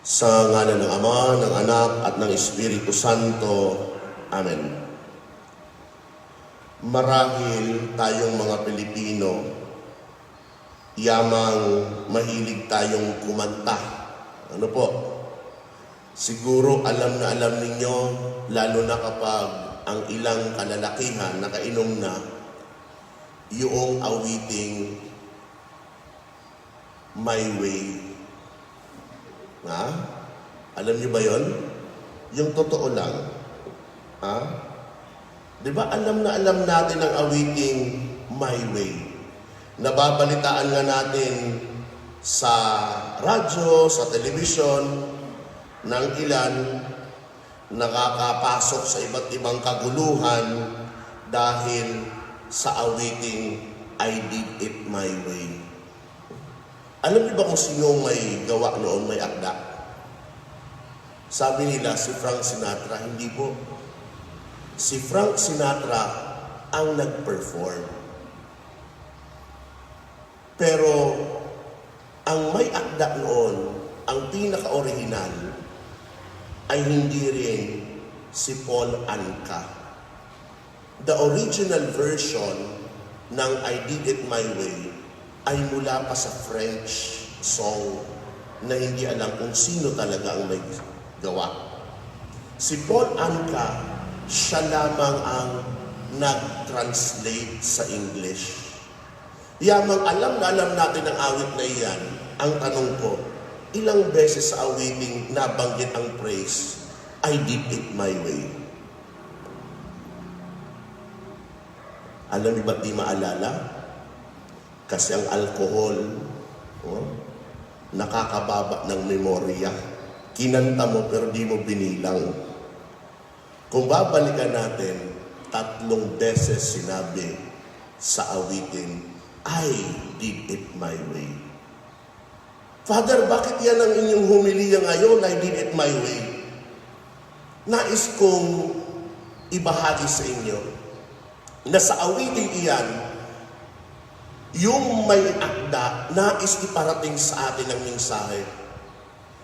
Sa ngalan ng Ama, ng Anak, at ng Espiritu Santo. Amen. Marahil tayong mga Pilipino, yamang mahilig tayong kumanta. Ano po? Siguro alam na alam ninyo, lalo na kapag ang ilang kalalakihan nakainom na, yung awiting My Way. Ha? Alam niyo ba yon? Yung totoo lang. Ha? Di ba alam na alam natin ang awiting My Way? Nababalitaan nga natin sa radyo, sa telebisyon, ng ilan nakakapasok sa iba't ibang kaguluhan dahil sa awiting I Did It My Way. Alam niyo ba kung sino may gawa noon, may akda? Sabi nila, si Frank Sinatra. Hindi po. Si Frank Sinatra ang nag-perform. Pero, ang may akda noon, ang pinaka-original, ay hindi rin si Paul Anka. The original version ng I Did It My Way ay mula pa sa French song na hindi alam kung sino talaga ang may gawa. Si Paul Anka, siya lamang ang nag-translate sa English. Yamang alam na alam natin ang awit na iyan, ang tanong ko, ilang beses sa awiting nabanggit ang praise, I Did It My Way? Alam niyo ba't di maalala? Kasi ang alkohol, nakakababa ng memorya. Kinanta mo pero di mo binilang. Kung babalikan natin, 3 beses sinabi sa awitin, I did it my way. Father, bakit yan ang inyong humiliya ngayon, I did it my way? Nais kong ibahagi sa inyo na sa awitin iyan, yung may akda, nais iparating sa atin ang mensahe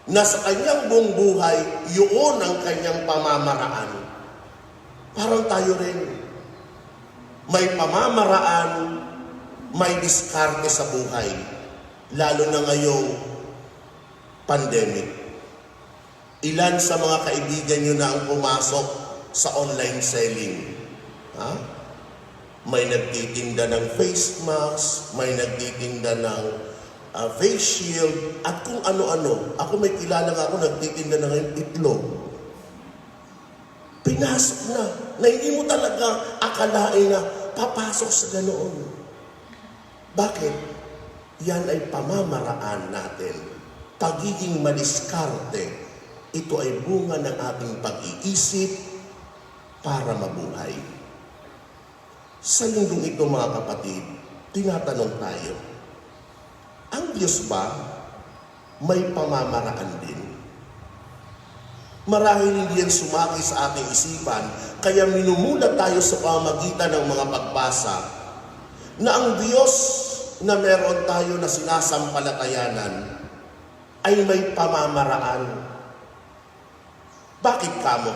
na sa kanyang buong buhay, yun ang kanyang pamamaraan. Parang tayo rin. May pamamaraan, may diskarte sa buhay. Lalo na ngayong pandemic. Ilan sa mga kaibigan nyo na ang pumasok sa online selling? Ha? May nagtitinda ng face mask, may nagtitinda ng face shield, at kung ano-ano. Ako may kilala nga ako nagtitinda ng itlog. Pinasok na hindi mo talaga akalain na papasok sa ganoon. Bakit? Yan ay pamamaraan natin. Pagiging madiskarte, ito ay bunga ng ating pag-iisip para mabuhay. Sa linggong ito mga kapatid, tinatanong tayo, ang Diyos ba may pamamaraan din? Marahil hindi yan sumaki sa ating isipan, kaya minumulat tayo sa pamamagitan ng mga pagbasa na ang Diyos na meron tayo na sinasampalatayanan ay may pamamaraan. Bakit kamo?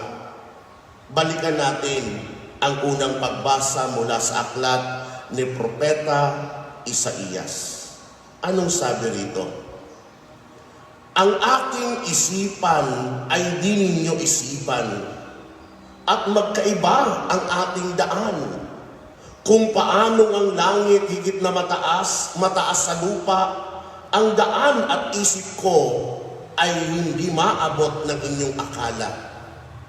Balikan natin ang unang pagbasa mula sa aklat ni Propeta Isaías. Anong sabi rito? Ang aking isipan ay di ninyo isipan, at magkaiba ang ating daan. Kung paanong ang langit higit na mataas, mataas sa lupa, ang daan at isip ko ay hindi maabot ng inyong akala.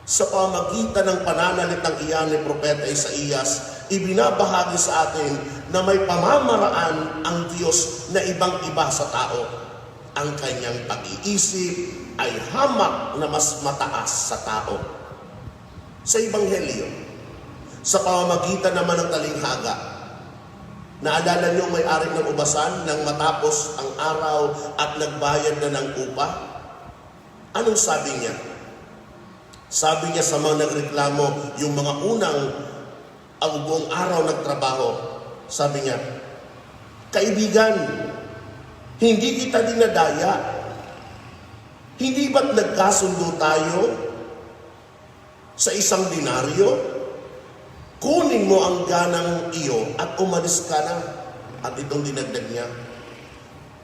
Sa pamagitan ng pananalitang iyan ni Propeta Isaías, ibinabahagi sa atin na may pamamaraan ang Diyos na ibang-iba sa tao. Ang kanyang pag-iisip ay hamak na mas mataas sa tao. Sa Ebanghelyo, sa pamamagitan naman ng talinghaga, naalala niyo may-ari ng ubasan nang matapos ang araw at nagbayad na ng upa? Anong sabi niya? Sabi niya sa mga nagreklamo, yung mga unang ang buong araw nagtrabaho, sabi niya, kaibigan, hindi kita dinadaya. Hindi ba't nagkasundo tayo sa isang denaryo? Kunin mo ang ganang iyo at umalis ka na. At itong dinagdag niya,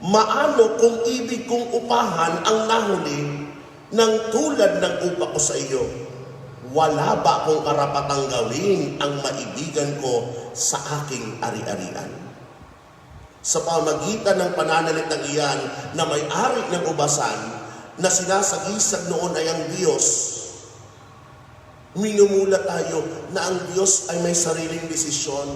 maano kung ibig kong upahan ang nahuli ng tulad ng upa ko sa iyo? Wala ba akong karapatang gawin ang maibigan ko sa aking ari-arian? Sa pamagitan ng pananalitang iyan na may-ari ng ubasan na sinasagisag noon ay ang Diyos, minumula tayo na ang Diyos ay may sariling desisyon.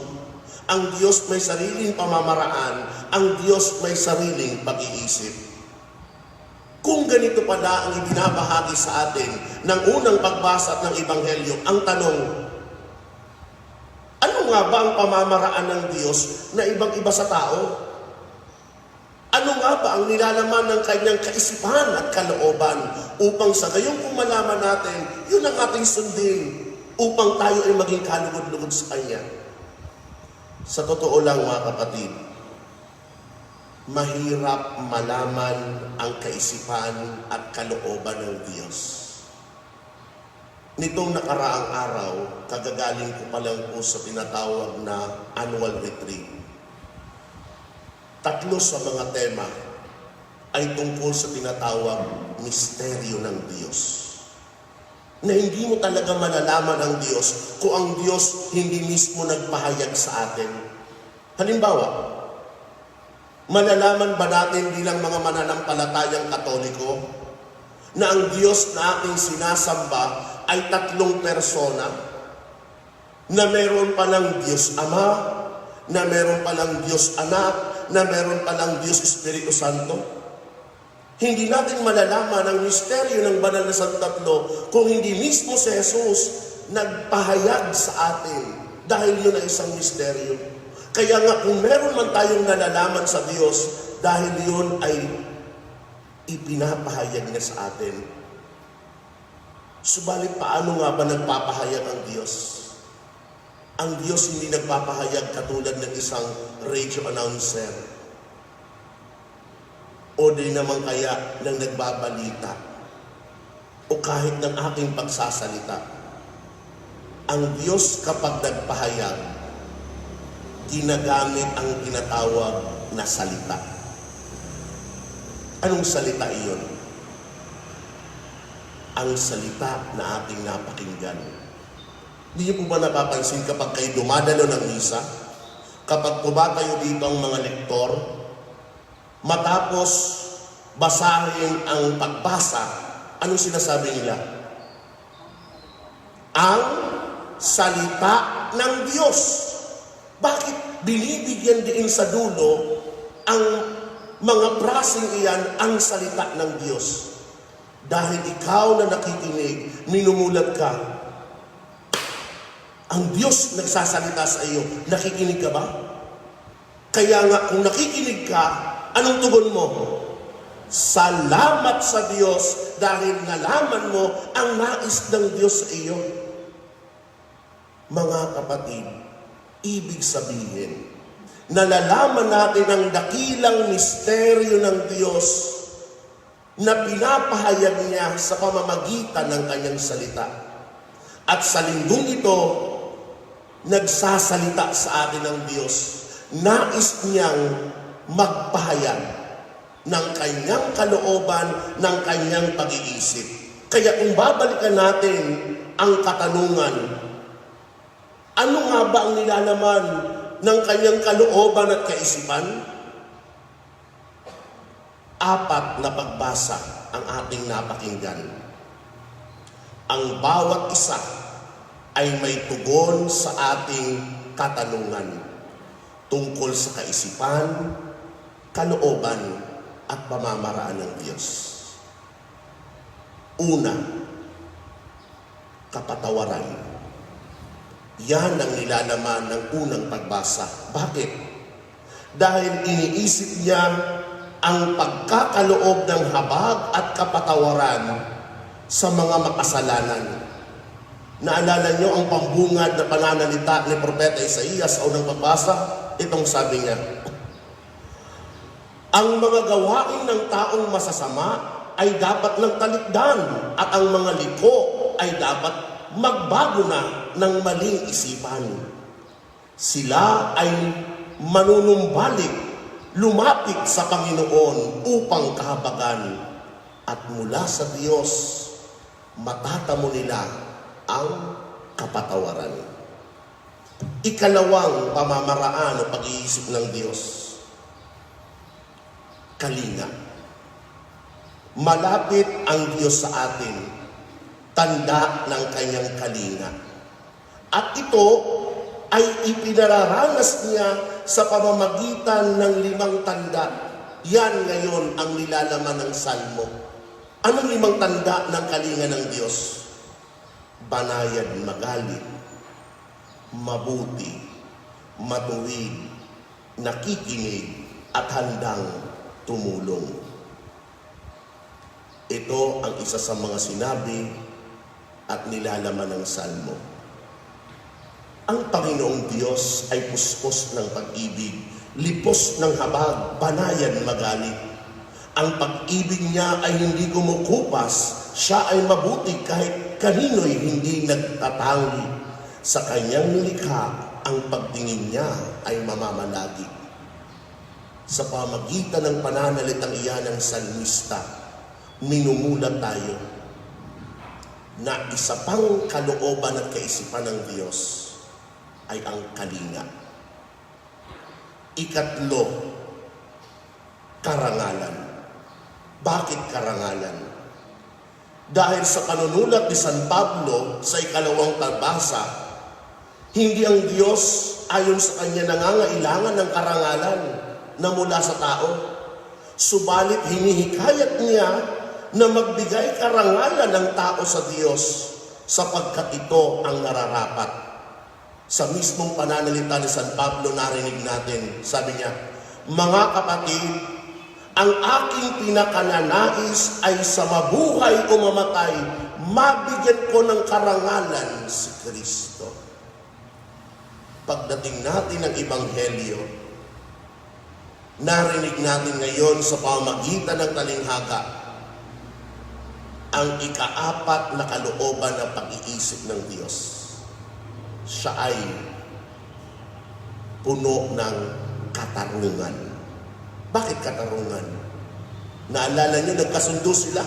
Ang Diyos may sariling pamamaraan. Ang Diyos may sariling pag-iisip. Kung ganito pala ang ibinabahagi sa atin ng unang pagbasa ng Ebanghelyo, ang tanong, ano nga ba ang pamamaraan ng Diyos na ibang-iba sa tao? Ano nga ba ang nilalaman ng kanyang kaisipan at kalooban upang sa gayong kung malaman natin, yun ang ating sundin upang tayo ay maging kalugod-lugod sa Kanya? Sa totoo lang mga kapatid, mahirap malaman ang kaisipan at kalooban ng Diyos. Nitong nakaraang araw, kagagaling ko pa lang po sa tinatawag na annual retreat. 3 sa mga tema ay tungkol sa tinatawag misteryo ng Diyos. Na hindi mo talaga malalaman ang Diyos kung ang Diyos hindi mismo nagpahayag sa atin. Halimbawa, malalaman ba natin bilang mga mananampalatayang Katoliko na ang Diyos na ating sinasamba ay 3 persona? Na meron palang Diyos Ama, na meron palang Diyos Anak, na meron palang Diyos Espiritu Santo? Hindi natin malalaman ang misteryo ng banal na Santatlo kung hindi mismo si Jesus nagpahayag sa atin, dahil yun ay isang misteryo. Kaya nga kung meron man tayong nalalaman sa Diyos, dahil yun ay ipinapahayag niya sa atin. Subalit paano nga ba nagpapahayag ang Diyos? Ang Diyos hindi nagpapahayag katulad ng isang radio announcer o di naman kaya ng nagbabalita o kahit ng aking pagsasalita. Ang Diyos kapag nagpahayag, ginagamit ang tinatawag na salita. Anong salita iyon? Ang salita na ating napakinggan. Hindi niyo po ba napapansin kapag kayo dumadalo ng misa, kapag tumatayo dito ang mga lektor, matapos basahin ang pagbasa, anong sinasabi nila? Ang salita ng Diyos. Bakit binibigyan din sa dulo ang mga prasing iyan ang salita ng Diyos? Dahil ikaw na nakikinig, minumulat ka. Ang Diyos nagsasalita sa iyo. Nakikinig ka ba? Kaya nga kung nakikinig ka, anong tugon mo? Salamat sa Diyos dahil nalaman mo ang nais ng Diyos sa iyo. Mga kapatid, ibig sabihin, nalalaman natin ang dakilang misteryo ng Diyos na pinapahayag niya sa pamamagitan ng kanyang salita. At sa linggong ito, nagsasalita sa atin ng Diyos. Nais niyang magpahayag ng kanyang kalooban, ng kanyang pag-iisip. Kaya kung babalikan natin ang katanungan, ano nga ba ang nilalaman ng kanyang kalooban at kaisipan? 4 na pagbasa ang ating napakinggan. Ang bawat isa ay may tugon sa ating katanungan tungkol sa kaisipan, kalooban, at pamamaraan ng Diyos. Una, kapatawaran. Yan ang nilalaman ng unang pagbasa. Bakit? Dahil iniisip niya ang pagkakaloob ng habag at kapatawaran sa mga makasalanan. Naalala niyo ang pambungad na pananalita ni Propeta Isaías sa unang pagbasa? Itong sabi niya, ang mga gawain ng taong masasama ay dapat ng talikdan at ang mga liko ay dapat magbago na ng maling isipan. Sila ay manunumbalik, lumapit sa Panginoon upang kahabagan at mula sa Diyos matatamo nila ang kapatawaran. Ikalawang pamamaraan o pag-iisip ng Diyos, kalinga. Malapit ang Diyos sa atin, tanda ng kanyang kalinga. At ito ay ipinararanas niya sa pamamagitan ng 5 tanda. Yan ngayon ang nilalaman ng Salmo. Anong 5 tanda ng kalinga ng Diyos? Banayad magalit, mabuti, matuwid, nakikinig, at handang tumulong. Ito ang isa sa mga sinabi at nilalaman ng Salmo. Ang Panginoong Diyos ay puspos ng pag-ibig, lipos ng habag, banayad magalit. Ang pag-ibig niya ay hindi kumukupas, siya ay mabuti kahit kanino'y hindi nagtatangi. Sa kanyang nilikha, ang pagtingin niya ay mamamalagi. Sa pamagitan ng pananalitang iyan ng salmista, minumulat tayo na isa pang kalooban at kaisipan ng Diyos ay ang kalinga. Ikatlo, karangalan. Bakit karangalan? Dahil sa panunulat ni San Pablo sa 2 talbasa, hindi ang Diyos ayon sa kanya nangangailangan ng karangalan na mula sa tao. Subalit hinihikayat niya na magbigay karangalan ng tao sa Diyos sapagkat ito ang nararapat. Sa mismong pananalita ni San Pablo narinig natin, sabi niya, "Mga kapatid, ang aking pinakananais ay sa mabuhay o mamatay, mabigyan ko ng karangalan si Kristo." Pagdating natin ng Ebanghelyo, narinig natin ngayon sa pamamagitan ng talinghaga ang ika-4 na kalooban ng pag-iisip ng Diyos. Siya ay puno ng katarungan. Bakit katarungan? Naalala niyo, nagkasundo sila.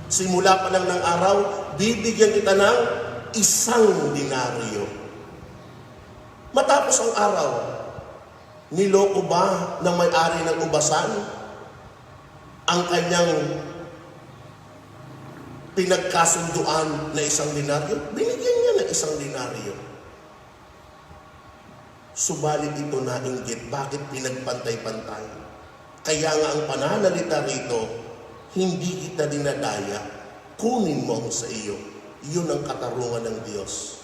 Simula pa lang ng araw, bibigyan kita ng 1 denaryo. Matapos ang araw, niloko ba ng may-ari ng ubasan ang kanyang pinagkasunduan na 1 denaryo? Binigyan niya ng 1 denaryo. Subalit ito nainggit, bakit pinagpantay-pantay? Kaya nga ang pananalita rito, hindi kita dinadaya, kunin mo ang sa iyo. Yun ang katarungan ng Diyos.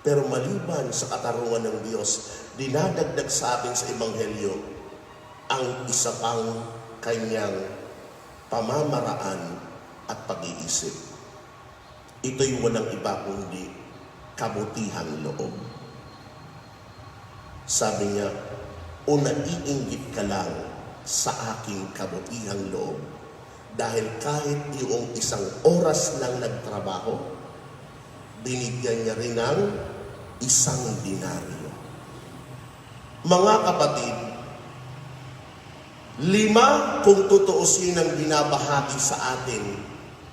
Pero maliban sa katarungan ng Diyos, dinadagdag sa atin sa Ebanghelyo ang isa pang kanyang pamamaraan at pag-iisip. Ito'y walang iba kundi kabutihang loob. Sabi niya, "O naiinggit ka lang sa aking kabutihang loob dahil kahit yung 1 oras lang nagtrabaho, binigyan niya rin ng 1 denaryo." Mga kapatid, 5 kung tutuusin ang binabahagi sa atin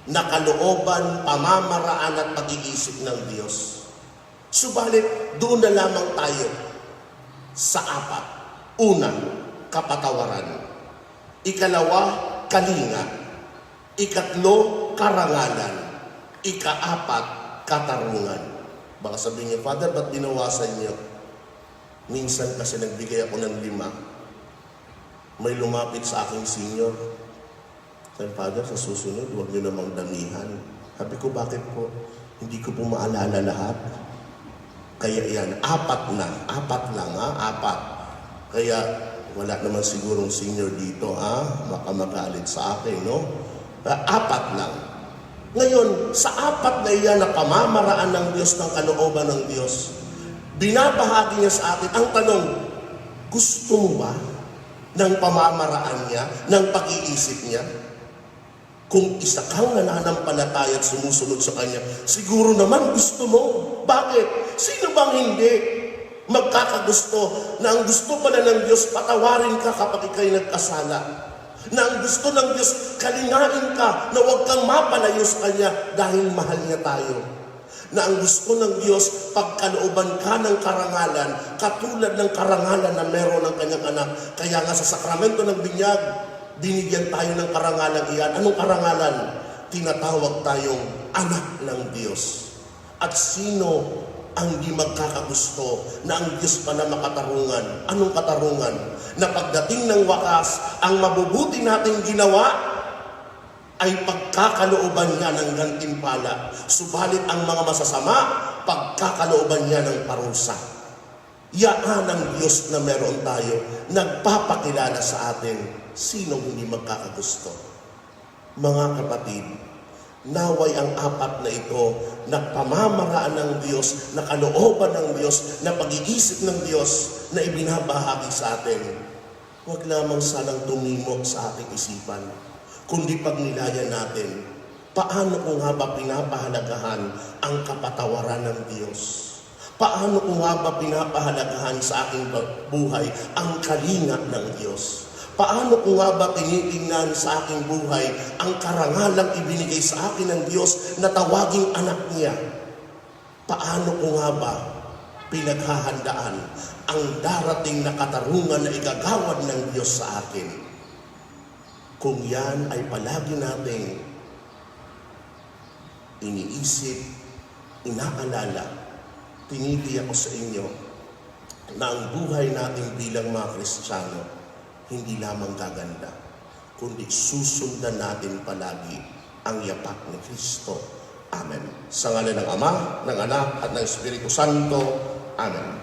na kalooban, pamamaraan at pag-iisip ng Diyos. Subalit, doon na lamang tayo sa 4. Una, kapatawaran. Ikalawa, kalinga. Ikatlo, karangalan. Ika-4, katarungan. Baka sabihin niyo, "Father, ba't binawasan niyo?" Minsan kasi nagbigay ako ng 5. May lumapit sa aking senior. Sabi, "Father, sa susunod, huwag niyo namang damihan." Sabi ko, "Bakit po? Hindi ko po maalala lahat." Kaya yan, 4 na. 4 lang, 4. Kaya wala naman sigurong senior dito, baka magalit sa akin, no? 4 lang. Ngayon, sa 4 na iyan na pamamaraan ng Diyos, ng kalooban ng Diyos, binabahagi niya sa atin ang tanong, gusto mo ba ng pamamaraan niya, ng pag-iisip niya? Kung isa kang nananampalataya at sumusunod sa Kanya, siguro naman gusto mo. Bakit? Sino bang hindi magkakagusto na ang gusto pala ng Diyos, patawarin ka kapag ikay nagkasala? Na ang gusto ng Diyos, kalingain ka na huwag kang mapalayo sa Kanya dahil mahal niya tayo. Na ang gusto ng Diyos, pagkalooban ka ng karangalan, katulad ng karangalan na meron ng Kanyang anak. Kaya nga sa sakramento ng binyag, binigyan tayo ng karangalan iyan. Anong karangalan? Tinatawag tayong anak ng Diyos. At sino ang di magkakagusto na ang Diyos pala makatarungan? Anong katarungan? Na pagdating ng wakas, ang mabubuti nating ginawa ay pagkakalooban niya ng gantimpala. Subalit ang mga masasama, pagkakalooban niya ng parusa. Yaan ang Diyos na meron tayo, nagpapakilala sa atin. Sinong hindi magkakagusto? Mga kapatid, naway ang apat na ito na pamamaraan ng Diyos, na kalooban ng Diyos, na pag-iisip ng Diyos na ibinabahagi sa atin. Huwag lamang sanang tumimo sa ating isipan, kundi pagnilayan natin, paano ko nga ba pinapahalagahan ang kapatawaran ng Diyos? Paano ko nga ba pinapahalagahan sa aking buhay ang kalinga ng Diyos? Paano ko nga ba tinitingnan sa aking buhay ang karangalang ibinigay sa akin ng Diyos na tawaging anak niya? Paano ko nga ba pinaghahandaan ang darating na katarungan na igagawad ng Diyos sa akin? Kung yan ay palagi nating iniisip, inaalala, tinitiyak ko sa inyo na ang buhay natin bilang mga Kristiyano hindi lamang gaganda, kundi susundan natin palagi ang yapak ni Kristo. Amen. Sa ngalan ng Ama, ng Anak, at ng Espiritu Santo. Amen.